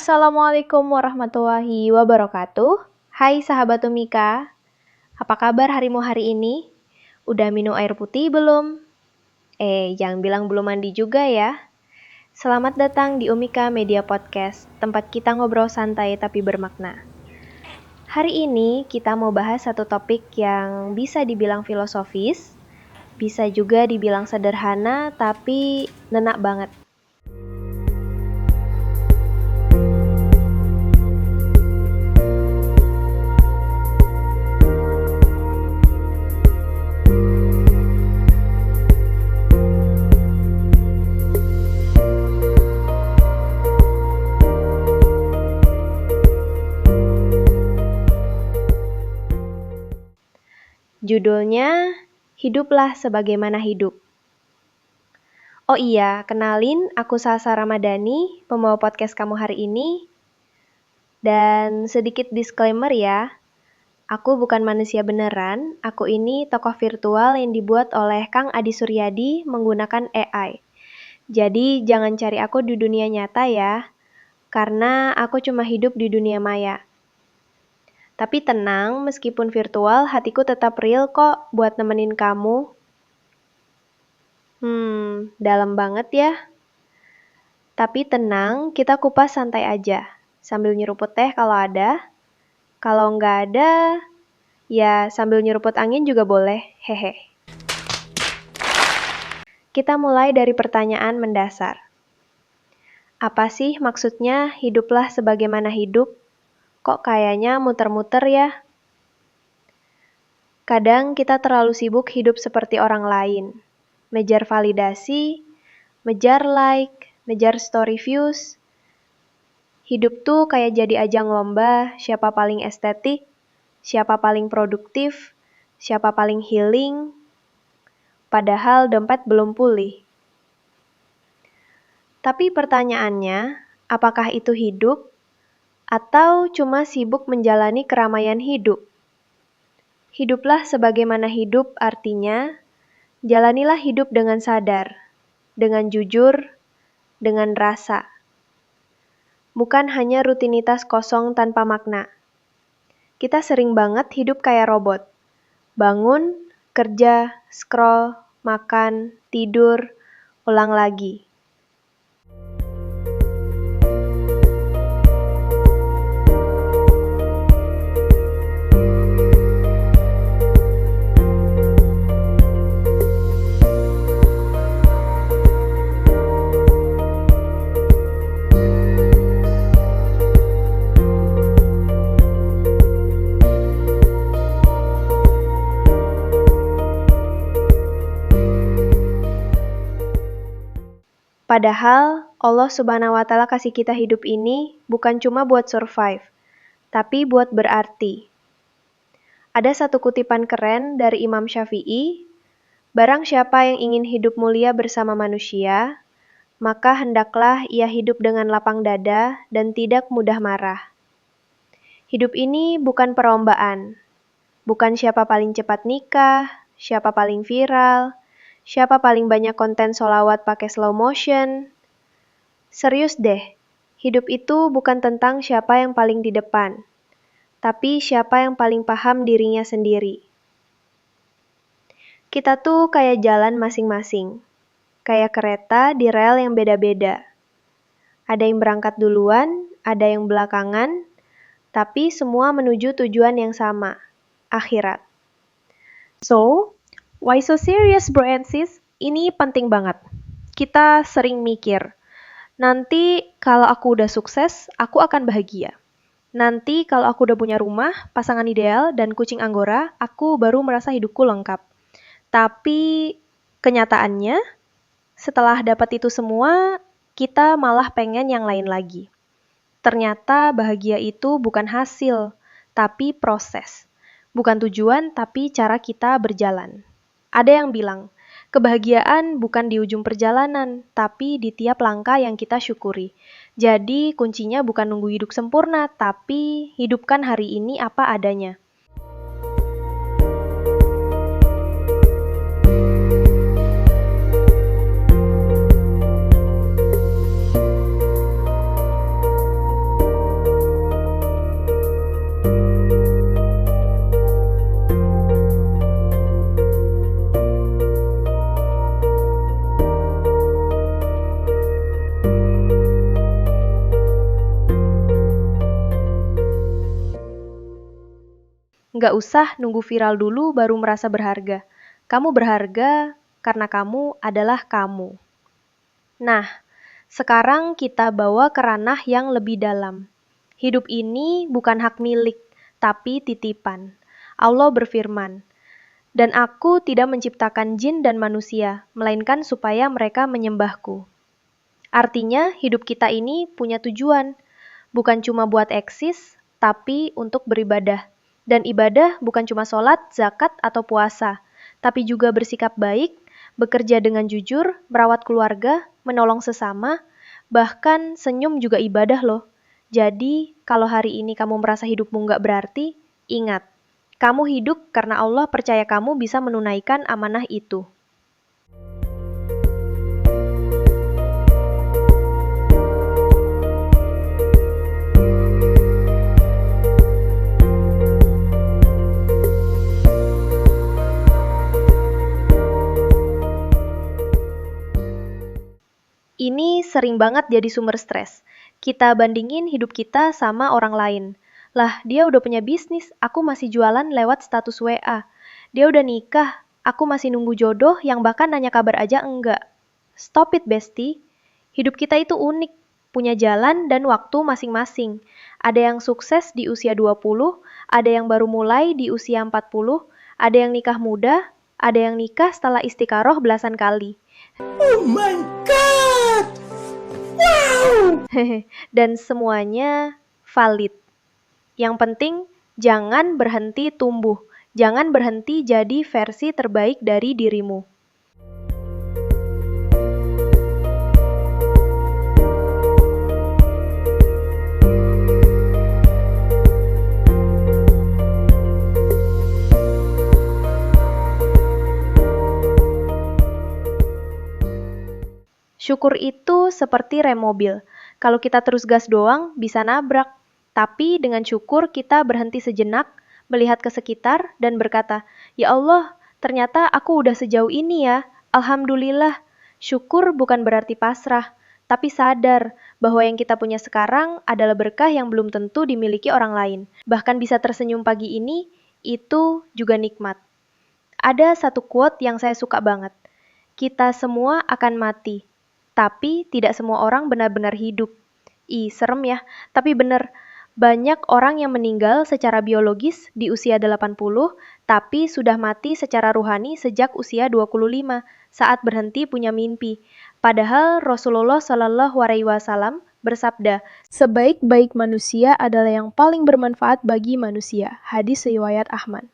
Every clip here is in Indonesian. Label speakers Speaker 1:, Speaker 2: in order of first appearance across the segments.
Speaker 1: Assalamualaikum warahmatullahi wabarakatuh. Hai sahabat Umika, apa kabar harimu hari ini? Udah minum air putih belum? Jangan bilang belum mandi juga ya. Selamat datang di Umika Media Podcast, tempat kita ngobrol santai tapi bermakna. Hari ini kita mau bahas satu topik yang bisa dibilang filosofis, bisa juga dibilang sederhana tapi ngena banget. Judulnya, Hiduplah Sebagaimana Hidup. Oh iya, kenalin aku Salsa Ramadhani, pembawa podcast kamu hari ini. Dan sedikit disclaimer ya, aku bukan manusia beneran, aku ini tokoh virtual yang dibuat oleh Kang Adi Suryadi menggunakan AI. Jadi jangan cari aku di dunia nyata ya, karena aku cuma hidup di dunia maya. Tapi tenang, meskipun virtual, hatiku tetap real kok buat nemenin kamu. Dalam banget ya. Tapi tenang, kita kupas santai aja. Sambil nyeruput teh kalau ada. Kalau nggak ada, ya sambil nyeruput angin juga boleh. Hehe. Kita mulai dari pertanyaan mendasar. Apa sih maksudnya hiduplah sebagaimana hidup? Kok kayaknya muter-muter ya? Kadang kita terlalu sibuk hidup seperti orang lain. Ngejar validasi, ngejar like, ngejar story views. Hidup tuh kayak jadi ajang lomba, siapa paling estetik, siapa paling produktif, siapa paling healing, padahal dompet belum pulih. Tapi pertanyaannya, apakah itu hidup? Atau cuma sibuk menjalani keramaian hidup? Hiduplah sebagaimana hidup artinya, jalanilah hidup dengan sadar, dengan jujur, dengan rasa. Bukan hanya rutinitas kosong tanpa makna. Kita sering banget hidup kayak robot. Bangun, kerja, scroll, makan, tidur, ulang lagi. Padahal Allah Subhanahu wa Ta'ala kasih kita hidup ini bukan cuma buat survive, tapi buat berarti. Ada satu kutipan keren dari Imam Syafi'i, barang siapa yang ingin hidup mulia bersama manusia, maka hendaklah ia hidup dengan lapang dada dan tidak mudah marah. Hidup ini bukan perlombaan, bukan siapa paling cepat nikah, siapa paling viral, siapa paling banyak konten sholawat pakai slow motion. Serius deh, hidup itu bukan tentang siapa yang paling di depan, tapi siapa yang paling paham dirinya sendiri. Kita tuh kayak jalan masing-masing, kayak kereta di rel yang beda-beda. Ada yang berangkat duluan, ada yang belakangan, tapi semua menuju tujuan yang sama, akhirat. So, why so serious bro and sis? Ini penting banget. Kita sering mikir, nanti kalau aku udah sukses, aku akan bahagia. Nanti kalau aku udah punya rumah, pasangan ideal, dan kucing anggora, aku baru merasa hidupku lengkap. Tapi kenyataannya, setelah dapat itu semua, kita malah pengen yang lain lagi. Ternyata bahagia itu bukan hasil, tapi proses. Bukan tujuan, tapi cara kita berjalan. Ada yang bilang, kebahagiaan bukan di ujung perjalanan, tapi di tiap langkah yang kita syukuri. Jadi, kuncinya bukan nunggu hidup sempurna, tapi hidupkan hari ini apa adanya. Nggak usah nunggu viral dulu baru merasa berharga. Kamu berharga karena kamu adalah kamu. Nah, sekarang kita bawa ke ranah yang lebih dalam. Hidup ini bukan hak milik, tapi titipan. Allah berfirman, "Dan aku tidak menciptakan jin dan manusia, melainkan supaya mereka menyembahku." Artinya, hidup kita ini punya tujuan, bukan cuma buat eksis, tapi untuk beribadah. Dan ibadah bukan cuma sholat, zakat, atau puasa, tapi juga bersikap baik, bekerja dengan jujur, merawat keluarga, menolong sesama, bahkan senyum juga ibadah loh. Jadi, kalau hari ini kamu merasa hidupmu nggak berarti, ingat, kamu hidup karena Allah percaya kamu bisa menunaikan amanah itu. Ini sering banget jadi sumber stres. Kita bandingin hidup kita sama orang lain. Lah, dia udah punya bisnis, aku masih jualan lewat status WA. Dia udah nikah, aku masih nunggu jodoh yang bahkan nanya kabar aja enggak. Stop it, bestie. Hidup kita itu unik, punya jalan dan waktu masing-masing. Ada yang sukses di usia 20, ada yang baru mulai di usia 40, ada yang nikah muda, ada yang nikah setelah istiqaroh belasan kali.
Speaker 2: Oh my God! Wow!
Speaker 1: Dan semuanya valid. Yang penting, jangan berhenti tumbuh. Jangan berhenti jadi versi terbaik dari dirimu. Syukur itu seperti rem mobil. Kalau kita terus gas doang, bisa nabrak. Tapi dengan syukur kita berhenti sejenak, melihat ke sekitar, dan berkata, "Ya Allah, ternyata aku udah sejauh ini ya. Alhamdulillah." Syukur bukan berarti pasrah, tapi sadar bahwa yang kita punya sekarang adalah berkah yang belum tentu dimiliki orang lain. Bahkan bisa tersenyum pagi ini, itu juga nikmat. Ada satu quote yang saya suka banget. Kita semua akan mati, tapi tidak semua orang benar-benar hidup. Ih, serem ya. Tapi bener, banyak orang yang meninggal secara biologis di usia 80, tapi sudah mati secara ruhani sejak usia 25, saat berhenti punya mimpi. Padahal Rasulullah Shallallahu Alaihi Wasallam bersabda, "Sebaik-baik manusia adalah yang paling bermanfaat bagi manusia." Hadis riwayat Ahmad.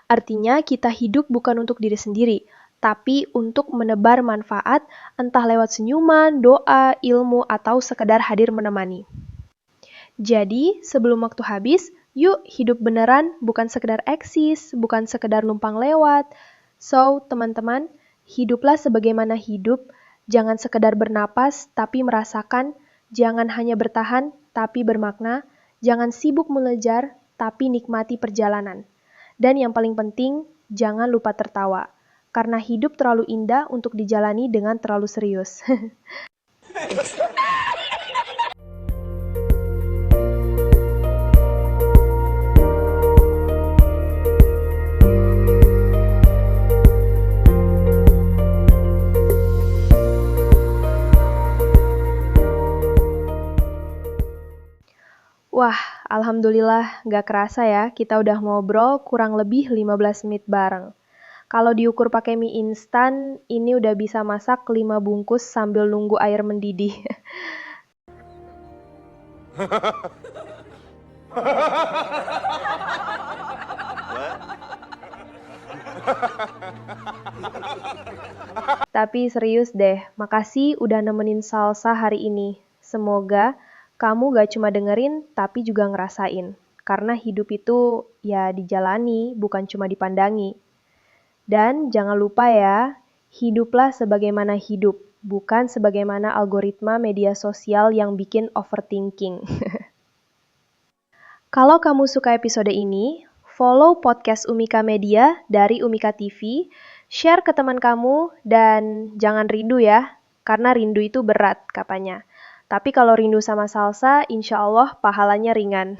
Speaker 1: Artinya kita hidup bukan untuk diri sendiri, tapi untuk menebar manfaat entah lewat senyuman, doa, ilmu, atau sekedar hadir menemani. Jadi, sebelum waktu habis, yuk hidup beneran, bukan sekedar eksis, bukan sekedar numpang lewat. So, teman-teman, hiduplah sebagaimana hidup, jangan sekedar bernapas, tapi merasakan, jangan hanya bertahan, tapi bermakna, jangan sibuk mengejar, tapi nikmati perjalanan. Dan yang paling penting, jangan lupa tertawa. Karena hidup terlalu indah untuk dijalani dengan terlalu serius. Wah, alhamdulillah nggak kerasa ya, kita udah ngobrol kurang lebih 15 menit bareng. Kalau diukur pakai mie instan, ini udah bisa masak 5 bungkus sambil nunggu air mendidih. Tapi serius deh, makasih udah nemenin salsa hari ini. Semoga kamu gak cuma dengerin, tapi juga ngerasain. Karena hidup itu ya dijalani, bukan cuma dipandangi. Dan jangan lupa ya, hiduplah sebagaimana hidup, bukan sebagaimana algoritma media sosial yang bikin overthinking. Kalau kamu suka episode ini, follow podcast Umika Media dari Umika TV, share ke teman kamu, dan jangan rindu ya, karena rindu itu berat katanya. Tapi kalau rindu sama salsa, insya Allah pahalanya ringan.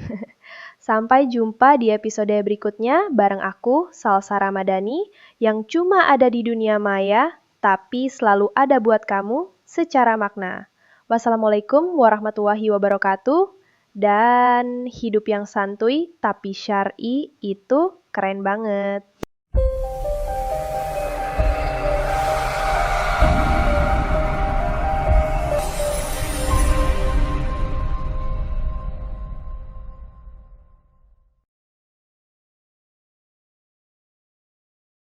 Speaker 1: Sampai jumpa di episode berikutnya bareng aku, Salsa Ramadhani, yang cuma ada di dunia maya, tapi selalu ada buat kamu secara makna. Wassalamualaikum warahmatullahi wabarakatuh, dan hidup yang santuy tapi syar'i itu keren banget.